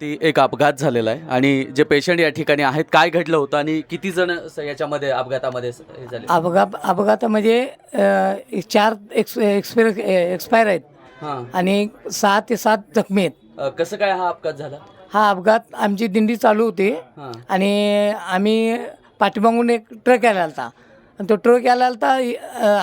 ती एक अपघात झालेला आहे आणि जे पेशंट या ठिकाणी आहेत, काय घडलं होतं आणि किती जण याच्यामध्ये अपघातामध्ये हे झाले? अपघातामध्ये 4 एक्सपायर आहेत हां. आणि 6 ते 7 जखमी आहेत. कसं काय हा अपघात झाला? हा अपघात आमची दिंडी चालू होती हां. आणि आम्ही पाठीमागून एक ट्रक यायला आलता आणि तो ट्रक यायला आलता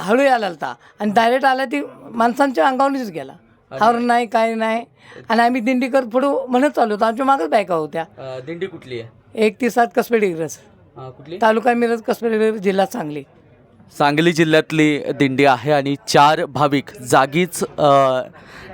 हळू यायला आलता आणि डायरेक्ट आला ती माणसांच्या अंगावरूनच गेला. हॉर्न नाही काय नाही आणि आम्ही दिंडी करत पुढं म्हणत चालू होतो. आमच्या मागच बायका होत्या. दिंडी कुठली आहे? 1 ते 7 कसबे डिग्रज, कुठली? तालुका मिरज, कसबे डिग्रज, जिल्हा सांगली. सांगली जिल्ह्यातली दिंडी आहे आणि 4 भाविक जागीच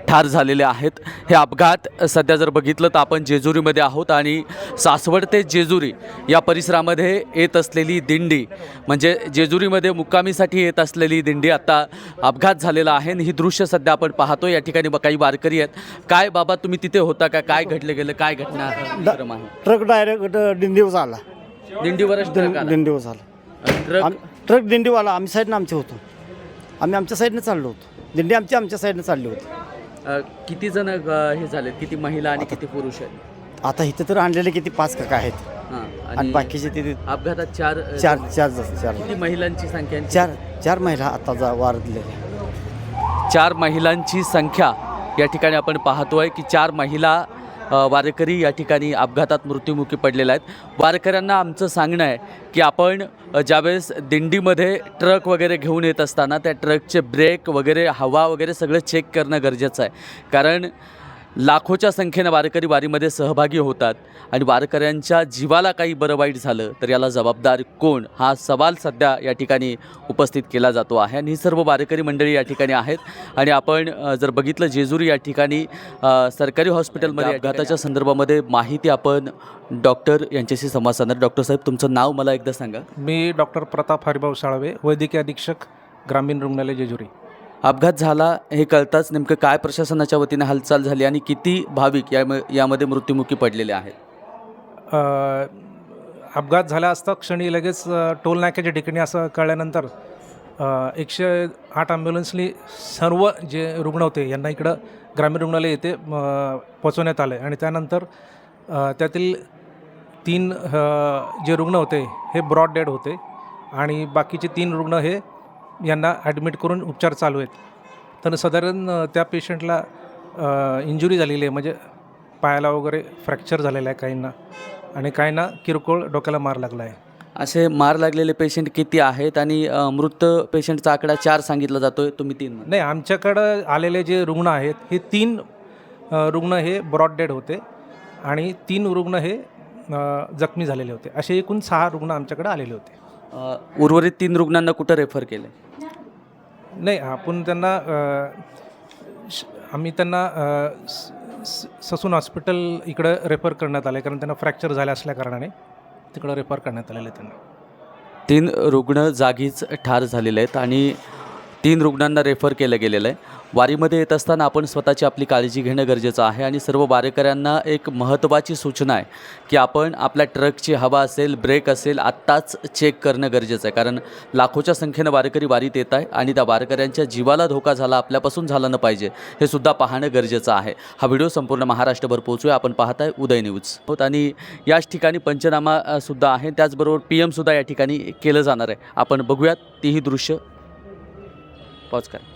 ठार झालेले आहेत. हे अपघात सध्या जर बघितलं तर आपण जेजुरीमध्ये आहोत आणि सासवड ते जेजुरी या परिसरामध्ये येत असलेली दिंडी, म्हणजे जेजुरीमध्ये मुक्कामीसाठी येत असलेली दिंडी आता अपघात झालेला आहे आणि ही दृश्य सध्या आपण पाहतो. या ठिकाणी काही वारकरी आहेत. काय बाबा, तुम्ही तिथे होता का? काय घडलं गेलं? काय घटना क्रम आहे? ट्रक डायरेक्ट दिंडीवर आला. दिंडीवरच ट्रक आला? दिंडीवर आला. ट्रक ट्रक दिंडीवाला आम्ही साईडनं आमचे होतो. आम्ही आमच्या साईडनं चाललो होतो. दिंडी आमच्या साईडनं चालली होती. किती जण हे झाले? किती महिला आणि किती पुरुष आहेत? आता इथं तर आणलेले किती 5 काका आहेत हां. आणि बाकीचे ते अपघातात चार किती महिलांची संख्या आहे? चार महिला आता वारलेल्या. 4 महिलांची संख्या या ठिकाणी आपण पाहतोय की 4 महिला वारकरी या ठिकाणी अपघातात मृत्युमुखी पडलेल्या आहेत. वारकऱ्यांना आमचं सांगणं आहे की आपण ज्यावेळेस दिंडीमध्ये ट्रक वगैरे घेऊन येत असताना त्या ट्रकचे ब्रेक वगैरे, हवा वगैरे सगळं चेक करणं गरजेचं आहे. कारण लाखोच्या संख्येनं वारकरी वारीमध्ये सहभागी होतात आणि वारकऱ्यांच्या जीवाला काही बरं वाईट झालं तर याला जबाबदार कोण, हा सवाल सध्या या ठिकाणी उपस्थित केला जातो आहे. आणि ही सर्व वारकरी मंडळी या ठिकाणी आहेत आणि आपण जर बघितलं जेजुरी या ठिकाणी सरकारी हॉस्पिटलमध्ये अपघाताच्या संदर्भामध्ये माहिती आपण डॉक्टर यांच्याशी संवाद साधणार. डॉक्टर साहेब, तुमचं नाव मला एकदा सांगा. मी डॉक्टर प्रताप हरिभाऊ साळवे, वैद्यकीय अधीक्षक, ग्रामीण रुग्णालय जेजुरी. अपघात झाला हे कळताच नेमकं काय प्रशासनाच्या वतीने हालचाल झाली आणि किती भाविक यामध्ये मृत्युमुखी पडलेले आहेत? अपघात झाला असता क्षणी लगेच टोल नाक्याच्या ठिकाणी असं कळल्यानंतर 108 ॲम्ब्युलन्सनी सर्व जे रुग्ण होते यांना इकडं ग्रामीण रुग्णालय येथे पोचवण्यात आलं आणि त्यानंतर त्यातील 3 जे रुग्ण होते हे ब्रॉड डेड होते आणि बाकीचे 3 रुग्ण हे यांना ॲडमिट करून उपचार चालू आहेत. तर साधारण त्या पेशंटला इंजुरी झालेली आहे, म्हणजे पायाला वगैरे फ्रॅक्चर झालेला आहे काहींना आणि काहींना किरकोळ डोक्याला मार लागला आहे. असे मार लागलेले पेशंट किती आहेत आणि मृत पेशंटचा आकडा 4 सांगितला जातोय, तुम्ही 3? नाही, आमच्याकडं आलेले जे रुग्ण आहेत हे 3 रुग्ण हे ब्रॉड डेड होते आणि 3 रुग्ण हे जखमी झालेले होते. असे एकूण 6 रुग्ण आमच्याकडे आलेले होते. उर्वरित 3 रुग्णांना कुठं रेफर केलं? नाही, आपण त्यांना आम्ही त्यांना ससून हॉस्पिटल इकडं रेफर करण्यात आलं आहे, कारण त्यांना फ्रॅक्चर झाले असल्याकारणाने तिकडं रेफर करण्यात आलेलं आहे त्यांना. 3 रुग्ण जागीच ठार झालेले आहेत आणि 3 रुग्णांना रेफर केलं गेलेलं आहे. वारीमध्ये येत असताना आपण स्वतःची आपली काळजी घेणं गरजेचं आहे आणि सर्व वारकऱ्यांना एक महत्त्वाची सूचना आहे की आपण आपल्या ट्रकची हवा असेल, ब्रेक असेल, आत्ताच चेक करणं गरजेचं आहे. कारण लाखोच्या संख्येनं वारकरी वारीत येत आहे आणि त्या वारकऱ्यांच्या जीवाला धोका झाला, आपल्यापासून झाला न पाहिजे हे सुद्धा पाहणं गरजेचं आहे. हा व्हिडिओ संपूर्ण महाराष्ट्रभर पोहोचूया. आपण पाहताय उदय न्यूज आणि याच ठिकाणी पंचनामासुद्धा आहे, त्याचबरोबर PM सुद्धा या ठिकाणी केलं जाणार आहे. आपण बघूयात तीही दृश्य. पॉज करा.